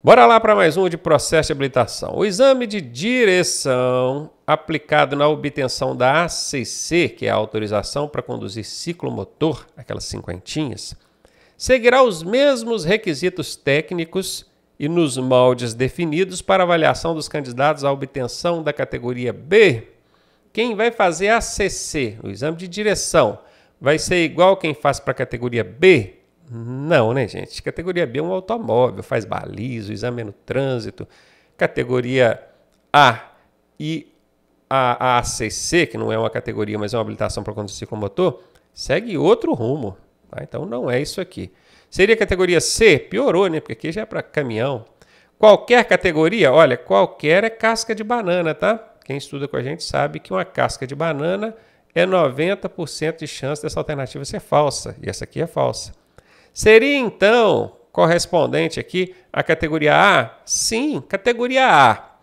Bora lá para mais um de processo de habilitação. O exame de direção aplicado na obtenção da ACC, que é a autorização para conduzir ciclomotor, aquelas cinquentinhas, seguirá os mesmos requisitos técnicos e nos moldes definidos para avaliação dos candidatos à obtenção da categoria B. Quem vai fazer ACC, o exame de direção, vai ser igual quem faz para a categoria B? Não, né, gente? Categoria B é um automóvel, faz baliza, exame no trânsito. Categoria A e a ACC, que não é uma categoria, mas é uma habilitação para conduzir ciclomotor, segue outro rumo. Tá? Então não é isso aqui. Seria categoria C? Piorou, né? Porque aqui já é para caminhão. Qualquer categoria? Olha, qualquer é casca de banana, tá? Quem estuda com a gente sabe que uma casca de banana é 90% de chance dessa alternativa ser falsa. E essa aqui é falsa. Seria, então, correspondente aqui à categoria A? Sim, categoria A.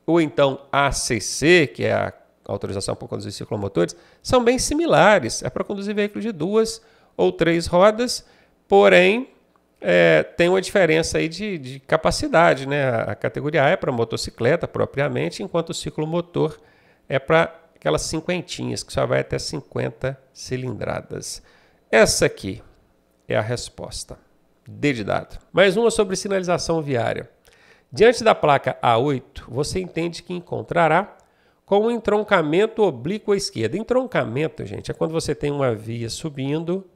Ou então ACC, que é a autorização para conduzir ciclomotores, são bem similares. É para conduzir veículos de 2 ou 3 rodas, porém, tem uma diferença aí de capacidade, né? A categoria A é para motocicleta propriamente, enquanto o ciclomotor é para aquelas cinquentinhas, que só vai até 50 cilindradas. Essa aqui é a resposta. D de dado. Mais uma sobre sinalização viária. Diante da placa A8, você entende que encontrará com um entroncamento oblíquo à esquerda. Entroncamento, gente, é quando você tem uma via subindo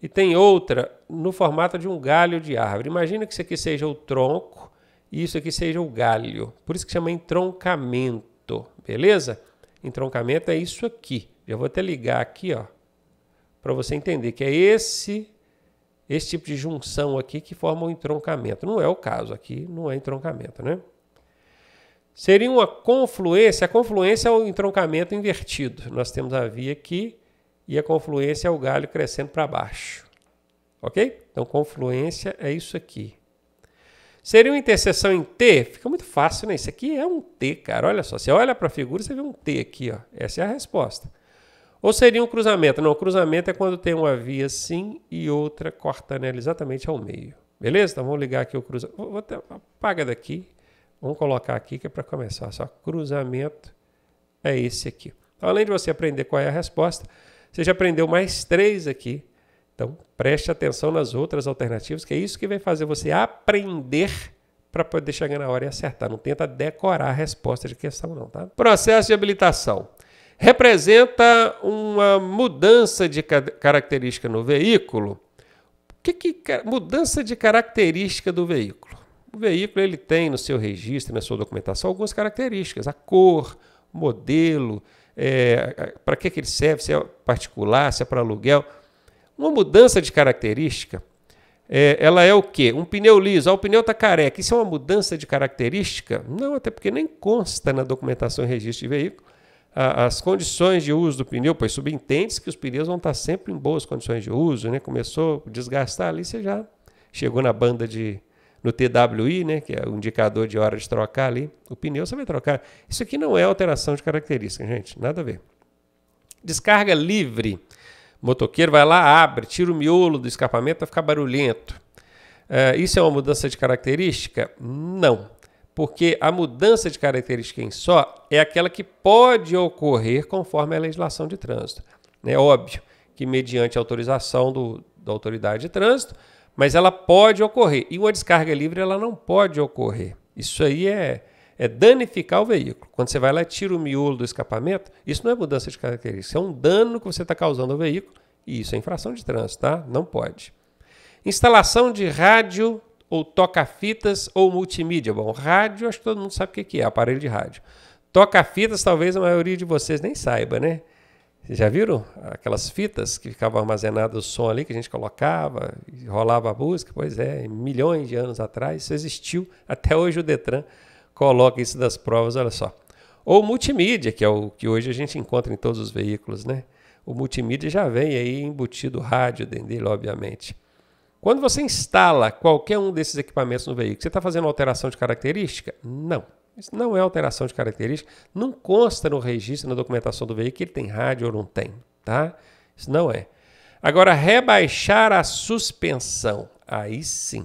e tem outra no formato de um galho de árvore. Imagina que isso aqui seja o tronco e isso aqui seja o galho. Por isso que chama entroncamento, beleza? Entroncamento é isso aqui. Eu vou até ligar aqui, ó, para você entender que é esse tipo de junção aqui que forma um entroncamento. Não é o caso, aqui não é entroncamento, né? Seria uma confluência. A confluência é o entroncamento invertido. Nós temos a via aqui e a confluência é o galho crescendo para baixo. Ok? Então, confluência é isso aqui. Seria uma interseção em T? Fica muito fácil, né? Isso aqui é um T, cara. Olha só, você olha para a figura, você vê um T aqui, ó. Essa é a resposta. Ou seria um cruzamento? Não, cruzamento é quando tem uma via assim e outra cortando ela exatamente ao meio. Beleza? Então vamos ligar aqui o cruzamento. Vou até apaga daqui. Vamos colocar aqui que é para começar. Só cruzamento é esse aqui. Então, além de você aprender qual é a resposta, você já aprendeu mais 3 aqui. Então preste atenção nas outras alternativas, que é isso que vai fazer você aprender para poder chegar na hora e acertar. Não tenta decorar a resposta de questão não, tá? Processo de habilitação. Representa uma mudança de característica no veículo. Mudança de característica do veículo? O veículo ele tem no seu registro, na sua documentação, algumas características. A cor, o modelo, para que ele serve, se é particular, se é para aluguel. Uma mudança de característica, ela é o quê? Um pneu liso. O pneu está careca. Isso é uma mudança de característica? Não, até porque nem consta na documentação e registro de veículo as condições de uso do pneu, pois subentende-se que os pneus vão estar sempre em boas condições de uso, né? Começou a desgastar ali, você já chegou na banda no TWI, né? Que é o indicador de hora de trocar ali, o pneu você vai trocar. Isso aqui não é alteração de característica, gente, nada a ver. Descarga livre. O motoqueiro vai lá, abre, tira o miolo do escapamento para ficar barulhento. Isso é uma mudança de característica? Não. Porque a mudança de característica em só é aquela que pode ocorrer conforme a legislação de trânsito. É óbvio que mediante a autorização da autoridade de trânsito, mas ela pode ocorrer. E uma descarga livre ela não pode ocorrer. Isso aí é danificar o veículo. Quando você vai lá e tira o miolo do escapamento, isso não é mudança de característica, é um dano que você está causando ao veículo e isso é infração de trânsito, tá? Não pode. Instalação de rádio ou toca-fitas ou multimídia. Bom, rádio, acho que todo mundo sabe o que é, aparelho de rádio. Toca-fitas, talvez a maioria de vocês nem saiba, né? Vocês já viram aquelas fitas que ficavam armazenadas o som ali, que a gente colocava e rolava a música? Pois é, milhões de anos atrás, isso existiu. Até hoje o Detran coloca isso das provas, olha só. Ou multimídia, que é o que hoje a gente encontra em todos os veículos, né? O multimídia já vem aí embutido rádio dentro dele, obviamente. Quando você instala qualquer um desses equipamentos no veículo, você está fazendo alteração de característica? Não. Isso não é alteração de característica. Não consta no registro, na documentação do veículo, que ele tem rádio ou não tem. Tá? Isso não é. Agora, rebaixar a suspensão. Aí sim.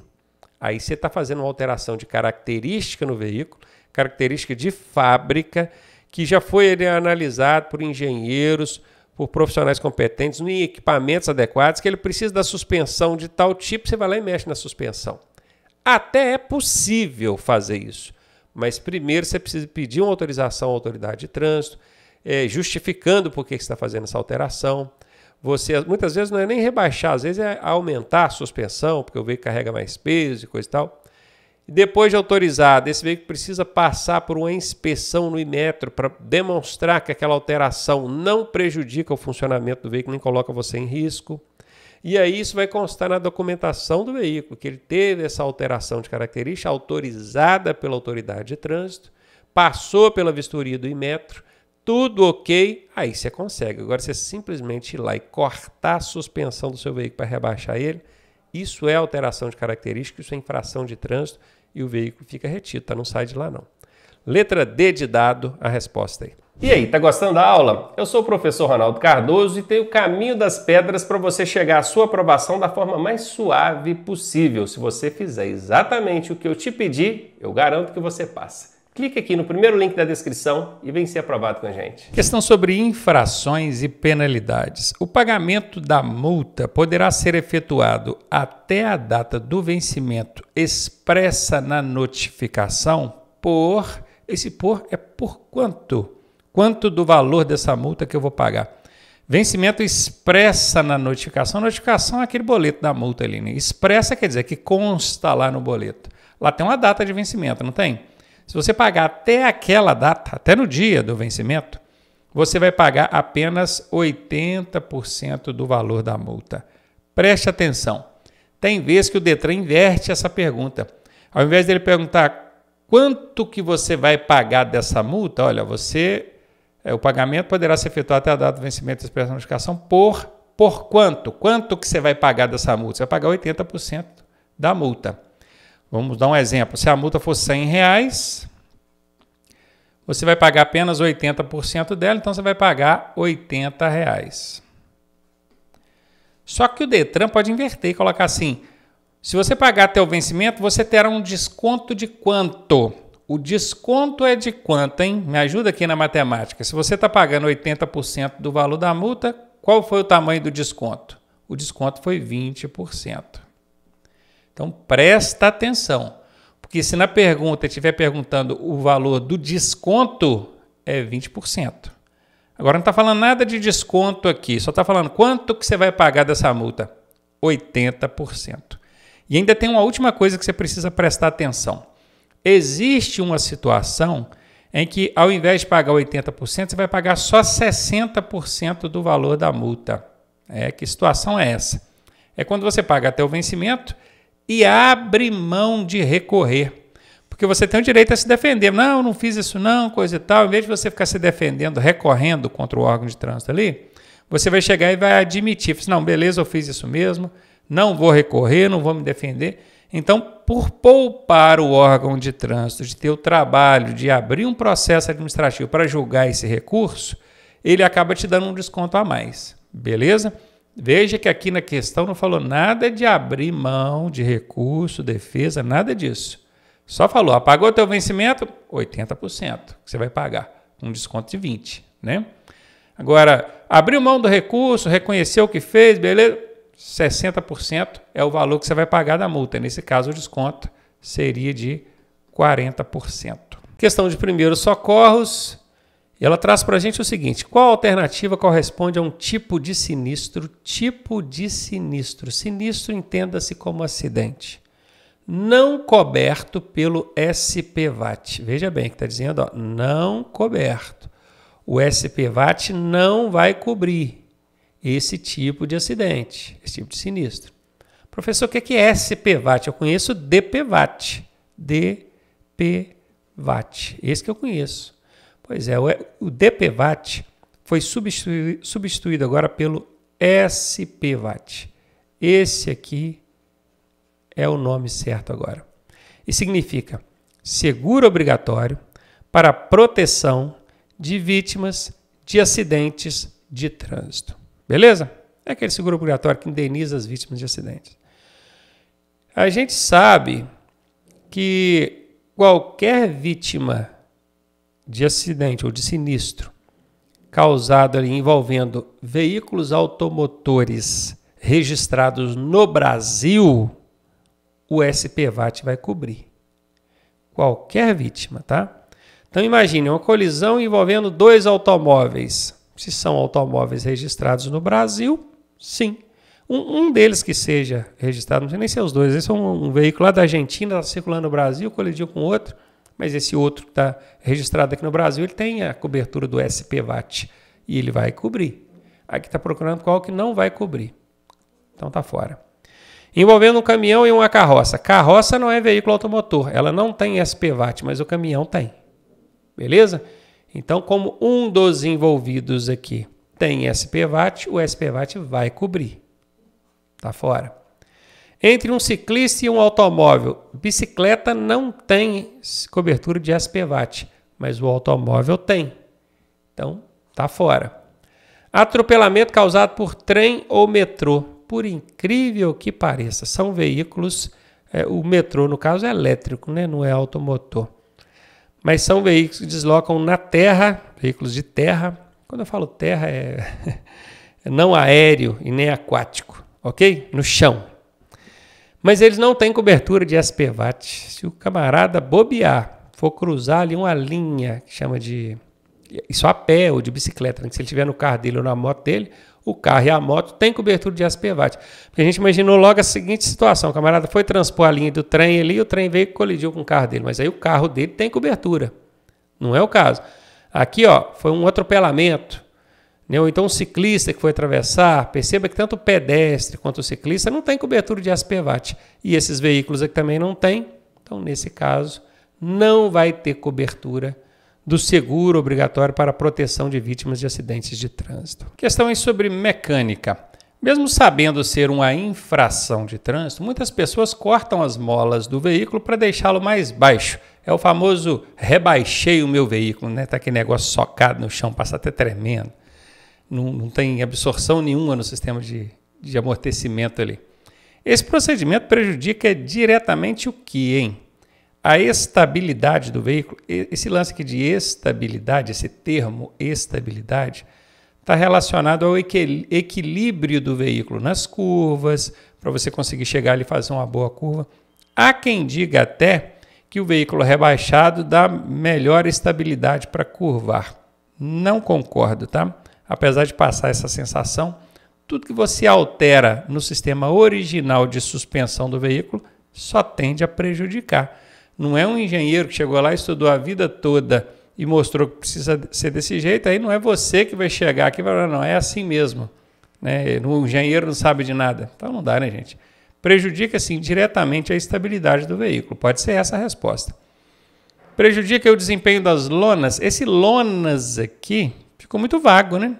Aí você está fazendo uma alteração de característica no veículo, característica de fábrica, que já foi analisado por engenheiros, por profissionais competentes, em equipamentos adequados, que ele precisa da suspensão de tal tipo, você vai lá e mexe na suspensão. Até é possível fazer isso, mas primeiro você precisa pedir uma autorização à autoridade de trânsito, justificando por que você está fazendo essa alteração. Você, muitas vezes, não é nem rebaixar, às vezes é aumentar a suspensão, porque o veículo carrega mais peso e coisa e tal. E depois de autorizado, esse veículo precisa passar por uma inspeção no Inmetro para demonstrar que aquela alteração não prejudica o funcionamento do veículo, nem coloca você em risco. E aí isso vai constar na documentação do veículo, que ele teve essa alteração de característica autorizada pela autoridade de trânsito, passou pela vistoria do Inmetro, tudo ok, aí você consegue. Agora, você simplesmente ir lá e cortar a suspensão do seu veículo para rebaixar ele, isso é alteração de característica, isso é infração de trânsito e o veículo fica retido, tá? Não sai de lá não. Letra D de dado, a resposta aí. E aí, tá gostando da aula? Eu sou o professor Ronaldo Cardoso e tenho o caminho das pedras para você chegar à sua aprovação da forma mais suave possível. Se você fizer exatamente o que eu te pedi, eu garanto que você passa. Clique aqui no primeiro link da descrição e vem ser aprovado com a gente. Questão sobre infrações e penalidades. O pagamento da multa poderá ser efetuado até a data do vencimento expressa na notificação por... Esse por é por quanto? Quanto do valor dessa multa que eu vou pagar? Vencimento expressa na notificação. Notificação é aquele boleto da multa ali, né? Expressa quer dizer que consta lá no boleto. Lá tem uma data de vencimento, não tem? Se você pagar até aquela data, até no dia do vencimento, você vai pagar apenas 80% do valor da multa. Preste atenção. Tem vezes que o Detran inverte essa pergunta. Ao invés dele perguntar quanto que você vai pagar dessa multa, olha, o pagamento poderá ser efetuado até a data do vencimento da expressa notificação por quanto? Quanto que você vai pagar dessa multa? Você vai pagar 80% da multa. Vamos dar um exemplo. Se a multa for R$100, você vai pagar apenas 80% dela, então você vai pagar R$80. Só que o Detran pode inverter e colocar assim, se você pagar até o vencimento, você terá um desconto de quanto? O desconto é de quanto, hein? Me ajuda aqui na matemática. Se você está pagando 80% do valor da multa, qual foi o tamanho do desconto? O desconto foi 20%. Então, presta atenção, porque se na pergunta estiver perguntando o valor do desconto, é 20%. Agora não está falando nada de desconto aqui, só está falando quanto que você vai pagar dessa multa? 80%. E ainda tem uma última coisa que você precisa prestar atenção. Existe uma situação em que, ao invés de pagar 80%, você vai pagar só 60% do valor da multa. Que situação é essa? É quando você paga até o vencimento e abre mão de recorrer. Porque você tem o direito a se defender. Não, não fiz isso não, coisa e tal. Em vez de você ficar se defendendo, recorrendo contra o órgão de trânsito ali, você vai chegar e vai admitir. Não, beleza, eu fiz isso mesmo, não vou recorrer, não vou me defender. Então, por poupar o órgão de trânsito de ter o trabalho de abrir um processo administrativo para julgar esse recurso, ele acaba te dando um desconto a mais. Beleza? Veja que aqui na questão não falou nada de abrir mão de recurso, defesa, nada disso. Só falou, apagou teu vencimento, 80% que você vai pagar, um desconto de 20%. Né? Agora, abriu mão do recurso, reconheceu o que fez, beleza? 60% é o valor que você vai pagar da multa. Nesse caso, o desconto seria de 40%. Questão de primeiros socorros. Ela traz para a gente o seguinte, qual alternativa corresponde a um tipo de sinistro? Tipo de sinistro. Sinistro entenda-se como acidente. Não coberto pelo SPVAT. Veja bem que está dizendo, não coberto. O SPVAT não vai cobrir esse tipo de acidente, esse tipo de sinistro. Professor, o que é SPVAT? Eu conheço DPVAT. DPVAT. Esse que eu conheço. Pois é, o DPVAT foi substituído agora pelo SPVAT. Esse aqui é o nome certo agora. E significa seguro obrigatório para proteção de vítimas de acidentes de trânsito. Beleza? É aquele seguro obrigatório que indeniza as vítimas de acidentes. A gente sabe que qualquer vítima de acidente ou de sinistro causado ali envolvendo veículos automotores registrados no Brasil, o SPVAT vai cobrir. Qualquer vítima, tá? Então imagine uma colisão envolvendo 2 automóveis. Se são automóveis registrados no Brasil, sim. Um deles que seja registrado, não sei nem se é os dois, esse é um veículo lá da Argentina, está circulando no Brasil, colidiu com outro, mas esse outro que está registrado aqui no Brasil, ele tem a cobertura do SPVAT e ele vai cobrir. Aqui está procurando qual que não vai cobrir. Então está fora. Envolvendo um caminhão e uma carroça. Carroça não é veículo automotor, ela não tem SPVAT, mas o caminhão tem. Beleza? Então, como um dos envolvidos aqui tem SPVAT, o SPVAT vai cobrir. Está fora. Entre um ciclista e um automóvel, bicicleta não tem cobertura de SPVAT, mas o automóvel tem. Então, está fora. Atropelamento causado por trem ou metrô. Por incrível que pareça, são veículos, o metrô no caso é elétrico, né? Não é automotor. Mas são veículos que deslocam na terra, veículos de terra. Quando eu falo terra, é não aéreo e nem aquático, ok? No chão. Mas eles não têm cobertura de SPVAT. Se o camarada bobear, for cruzar ali uma linha que chama de... Isso a pé ou de bicicleta, né? Se ele estiver no carro dele ou na moto dele, o carro e a moto têm cobertura de SPVAT. Porque a gente imaginou logo a seguinte situação. O camarada foi transpor a linha do trem ali, o trem veio e colidiu com o carro dele. Mas aí o carro dele tem cobertura. Não é o caso. Aqui, ó, foi um atropelamento. Né? Ou então um ciclista que foi atravessar. Perceba que tanto o pedestre quanto o ciclista não tem cobertura de SPVAT. E esses veículos aqui também não têm. Então, nesse caso, não vai ter cobertura do seguro obrigatório para a proteção de vítimas de acidentes de trânsito. Questões sobre mecânica. Mesmo sabendo ser uma infração de trânsito, muitas pessoas cortam as molas do veículo para deixá-lo mais baixo. É o famoso rebaixei o meu veículo, né? Tá aquele negócio socado no chão, passa até tremendo. Não tem absorção nenhuma no sistema de amortecimento ali. Esse procedimento prejudica diretamente o que, hein? A estabilidade do veículo. Esse lance aqui de estabilidade, esse termo estabilidade, está relacionado ao equilíbrio do veículo nas curvas, para você conseguir chegar ali e fazer uma boa curva. Há quem diga até que o veículo rebaixado dá melhor estabilidade para curvar. Não concordo, tá? Apesar de passar essa sensação, tudo que você altera no sistema original de suspensão do veículo só tende a prejudicar. Não é um engenheiro que chegou lá, estudou a vida toda e mostrou que precisa ser desse jeito, aí não é você que vai chegar aqui e vai falar, não, é assim mesmo. Né? O engenheiro não sabe de nada. Então não dá, né, gente? Prejudica, sim, diretamente a estabilidade do veículo. Pode ser essa a resposta. Prejudica o desempenho das lonas. Esse lonas aqui ficou muito vago, né?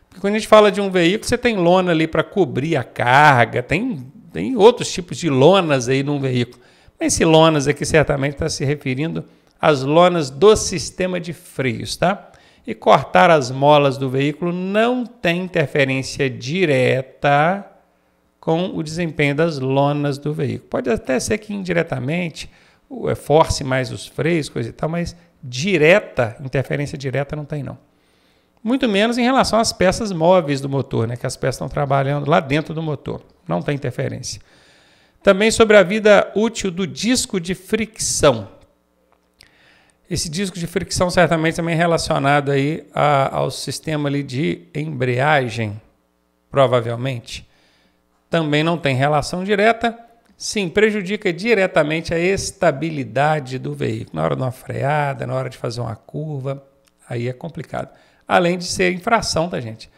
Porque quando a gente fala de um veículo, você tem lona ali para cobrir a carga, tem outros tipos de lonas aí num veículo. Esse lonas aqui certamente está se referindo às lonas do sistema de freios, tá? E cortar as molas do veículo não tem interferência direta com o desempenho das lonas do veículo. Pode até ser que indiretamente force mais os freios, coisa e tal, mas interferência direta não tem não. Muito menos em relação às peças móveis do motor, né? Que as peças estão trabalhando lá dentro do motor. Não tem interferência. Também sobre a vida útil do disco de fricção. Esse disco de fricção certamente também é relacionado aí ao sistema ali de embreagem, provavelmente. Também não tem relação direta. Sim, prejudica diretamente a estabilidade do veículo. Na hora de uma freada, na hora de fazer uma curva, aí é complicado. Além de ser infração, tá, gente?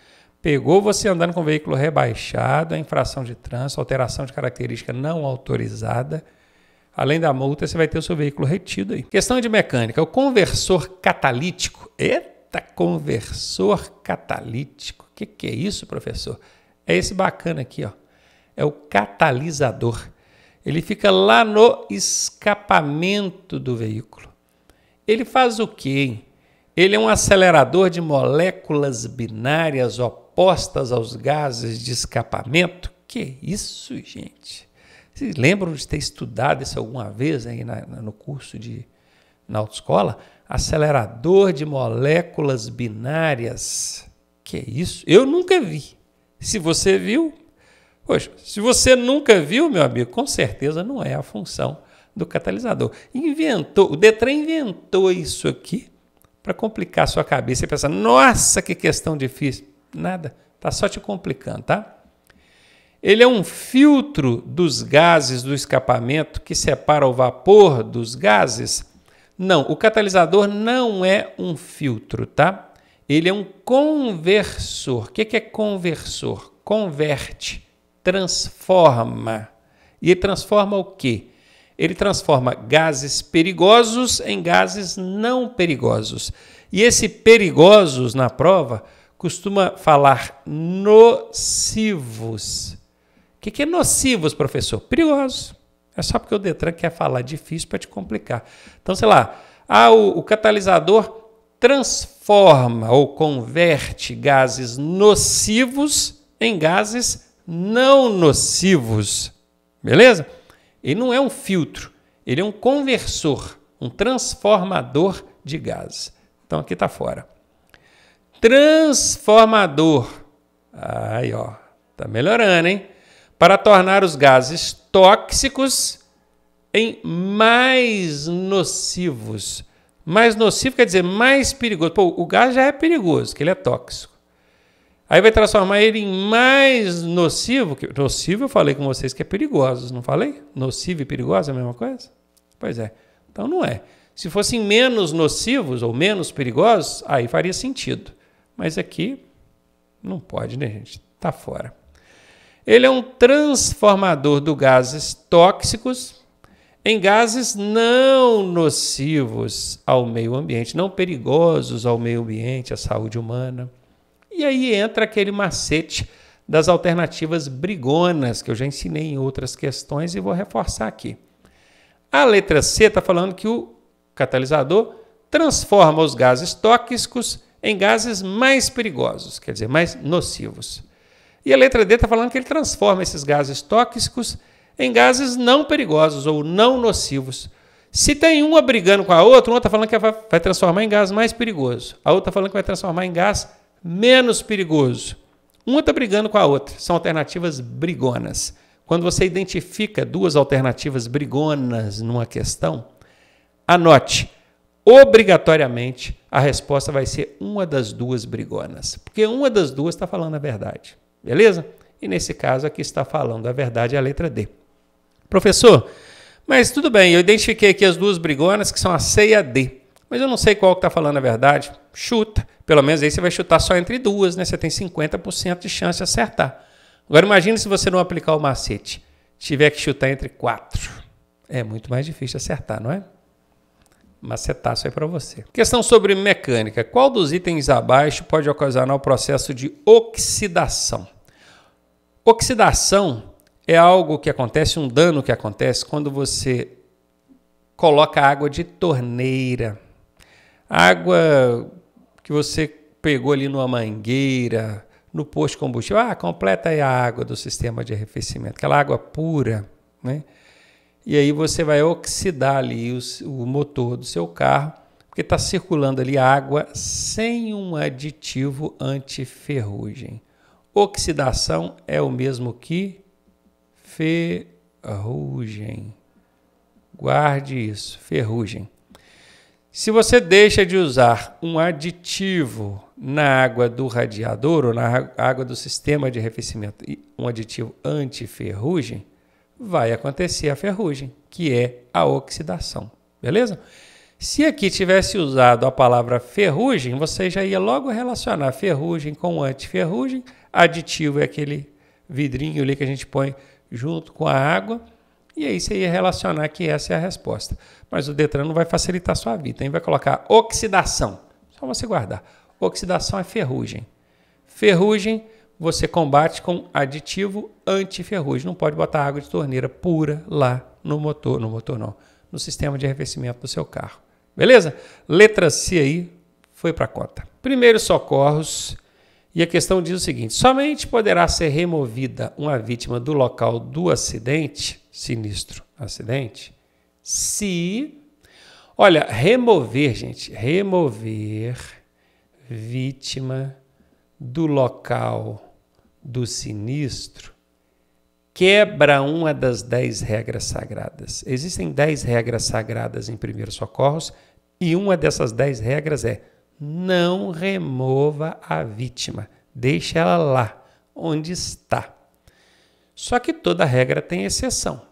Pegou você andando com o veículo rebaixado, a infração de trânsito, alteração de característica não autorizada. Além da multa, você vai ter o seu veículo retido aí. Questão de mecânica. O conversor catalítico. Eita, conversor catalítico. O que é isso, professor? É esse bacana aqui, ó. É o catalisador. Ele fica lá no escapamento do veículo. Ele faz o quê, hein? Ele é um acelerador de moléculas binárias opostas aos gases de escapamento. Que isso, gente? Vocês lembram de ter estudado isso alguma vez aí no curso na autoescola? Acelerador de moléculas binárias. Que é isso? Eu nunca vi. Se você viu, poxa, se você nunca viu, meu amigo, com certeza não é a função do catalisador. O Detran inventou isso aqui para complicar a sua cabeça e pensar, nossa, que questão difícil. Nada, está só te complicando, tá? Ele é um filtro dos gases do escapamento que separa o vapor dos gases? Não, o catalisador não é um filtro, tá? Ele é um conversor. O que é conversor? Converte, transforma. E ele transforma o quê? Ele transforma gases perigosos em gases não perigosos. E esse perigosos, na prova, costuma falar nocivos. O que é nocivos, professor? Perigosos. É só porque o Detran quer falar difícil para te complicar. Então, sei lá, o catalisador transforma ou converte gases nocivos em gases não nocivos. Beleza? Ele não é um filtro, ele é um conversor, um transformador de gases. Então, aqui está fora. Transformador. Aí, ó, tá melhorando, hein? Para tornar os gases tóxicos em mais nocivos. Mais nocivo quer dizer mais perigoso. Pô, o gás já é perigoso, que ele é tóxico. Aí vai transformar ele em mais nocivo. Nocivo eu falei com vocês que é perigoso, não falei? Nocivo e perigoso é a mesma coisa? Pois é. Então não é. Se fossem menos nocivos ou menos perigosos, aí faria sentido. Mas aqui não pode, né, gente? Tá fora. Ele é um transformador de gases tóxicos em gases não nocivos ao meio ambiente, não perigosos ao meio ambiente, à saúde humana. E aí entra aquele macete das alternativas brigonas, que eu já ensinei em outras questões e vou reforçar aqui. A letra C está falando que o catalisador transforma os gases tóxicos em gases mais perigosos, quer dizer, mais nocivos. E a letra D está falando que ele transforma esses gases tóxicos em gases não perigosos ou não nocivos. Se tem uma brigando com a outra, uma está falando que vai transformar em gás mais perigoso. A outra está falando que vai transformar em gás menos perigoso. Uma está brigando com a outra. São alternativas brigonas. Quando você identifica duas alternativas brigonas numa questão, anote, obrigatoriamente, a resposta vai ser uma das duas brigonas. Porque uma das duas está falando a verdade. Beleza? E nesse caso aqui está falando a verdade a letra D. Professor, mas tudo bem, eu identifiquei aqui as duas brigonas que são a C e a D. Mas eu não sei qual que está falando a verdade. Chuta. Pelo menos aí você vai chutar só entre duas, né? Você tem 50% de chance de acertar. Agora imagine se você não aplicar o macete. Tiver que chutar entre 4. É muito mais difícil de acertar, não é? Macetaço aí para você. Questão sobre mecânica. Qual dos itens abaixo pode ocasionar o processo de oxidação? Oxidação é algo que acontece, um dano que acontece quando você coloca água de torneira. Água que você pegou ali numa mangueira, no posto de combustível. Completa aí a água do sistema de arrefecimento, aquela água pura, né? E aí você vai oxidar ali o motor do seu carro, porque está circulando ali água sem um aditivo antiferrugem. Oxidação é o mesmo que ferrugem. Guarde isso, ferrugem. Se você deixa de usar um aditivo na água do radiador ou na água do sistema de arrefecimento, um aditivo antiferrugem, vai acontecer a ferrugem, que é a oxidação. Beleza? Se aqui tivesse usado a palavra ferrugem, você já ia logo relacionar ferrugem com antiferrugem. Aditivo é aquele vidrinho ali que a gente põe junto com a água. E aí você ia relacionar que essa é a resposta. Mas o Detran não vai facilitar a sua vida. Aí vai colocar oxidação. Só você guardar. Oxidação é ferrugem. Ferrugem você combate com aditivo antiferrugem. Não pode botar água de torneira pura lá no motor. No motor não. No sistema de arrefecimento do seu carro. Beleza? Letra C aí foi para conta. Primeiros socorros. E a questão diz o seguinte: somente poderá ser removida uma vítima do local do acidente sinistro, acidente, se... Olha, remover, gente, remover vítima do local do sinistro quebra uma das 10 regras sagradas. Existem 10 regras sagradas em primeiros socorros e uma dessas 10 regras é: não remova a vítima, deixe ela lá, onde está. Só que toda regra tem exceção.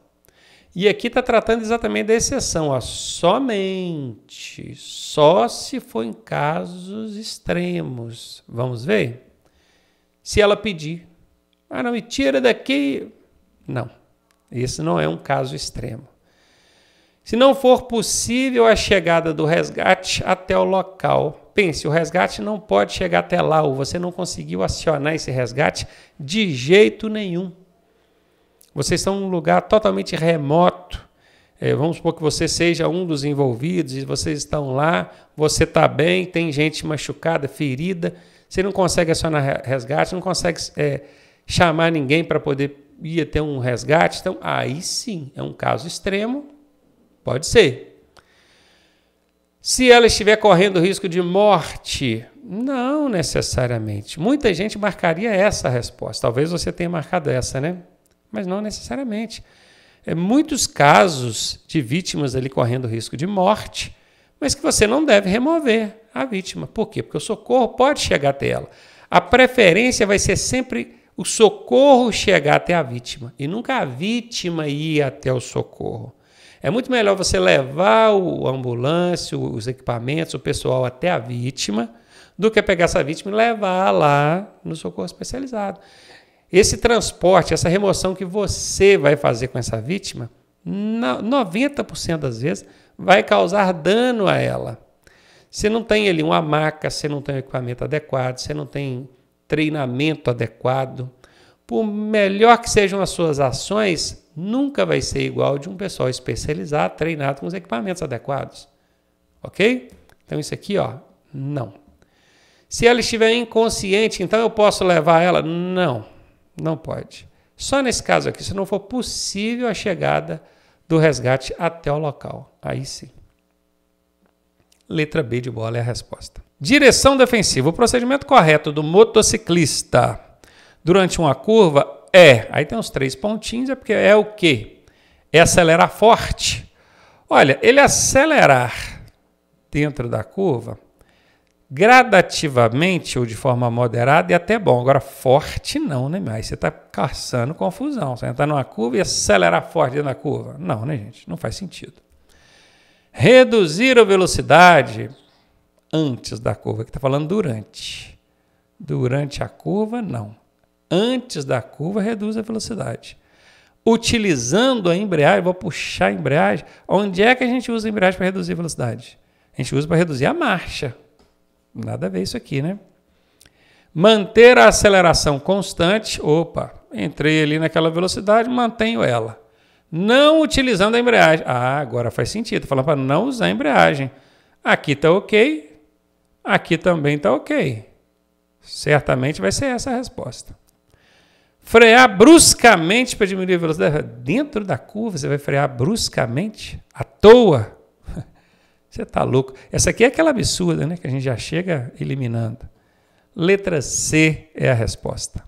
E aqui está tratando exatamente da exceção, ó, somente, só se for em casos extremos. Vamos ver? Se ela pedir, não me tira daqui. Não, esse não é um caso extremo. Se não for possível a chegada do resgate até o local, pense, o resgate não pode chegar até lá, ou você não conseguiu acionar esse resgate de jeito nenhum. Vocês estão num lugar totalmente remoto. Vamos supor que você seja um dos envolvidos e vocês estão lá, você está bem, tem gente machucada, ferida, você não consegue acionar resgate, não consegue chamar ninguém para poder ir ter um resgate. Então, aí sim, é um caso extremo, pode ser. Se ela estiver correndo risco de morte, não necessariamente. Muita gente marcaria essa resposta. Talvez você tenha marcado essa, né? Mas não necessariamente. Muitos casos de vítimas ali correndo risco de morte, mas que você não deve remover a vítima. Por quê? Porque o socorro pode chegar até ela. A preferência vai ser sempre o socorro chegar até a vítima e nunca a vítima ir até o socorro. É muito melhor você levar a ambulância, os equipamentos, o pessoal até a vítima, do que pegar essa vítima e levar lá no socorro especializado. Esse transporte, essa remoção que você vai fazer com essa vítima, 90% das vezes vai causar dano a ela. Você não tem ali uma maca, você não tem um equipamento adequado, você não tem treinamento adequado. Por melhor que sejam as suas ações, nunca vai ser igual de um pessoal especializado, treinado com os equipamentos adequados. Ok? Então isso aqui, ó, não. Se ela estiver inconsciente, então eu posso levar ela? Não, não pode. Só nesse caso aqui, se não for possível a chegada do resgate até o local. Aí sim. Letra B de bola é a resposta. Direção defensiva. O procedimento correto do motociclista durante uma curva aí tem uns 3 pontinhos, porque é o quê? É acelerar forte. Olha, ele acelerar dentro da curva, gradativamente ou de forma moderada, é até bom. Agora, forte não, né? Mas você está caçando confusão. Você entrar numa curva e acelerar forte dentro da curva. Não, né, gente? Não faz sentido. Reduzir a velocidade antes da curva, que está falando durante. Durante a curva, não. Antes da curva, reduz a velocidade. Utilizando a embreagem, vou puxar a embreagem. Onde é que a gente usa a embreagem para reduzir a velocidade? A gente usa para reduzir a marcha. Nada a ver isso aqui, né? Manter a aceleração constante. Opa, entrei ali naquela velocidade, mantenho ela. Não utilizando a embreagem. Agora faz sentido. Falando para não usar a embreagem. Aqui está ok. Aqui também está ok. Certamente vai ser essa a resposta. Frear bruscamente para diminuir a velocidade. Dentro da curva você vai frear bruscamente? À toa? Você está louco. Essa aqui é aquela absurda, né? Que a gente já chega eliminando. Letra C é a resposta.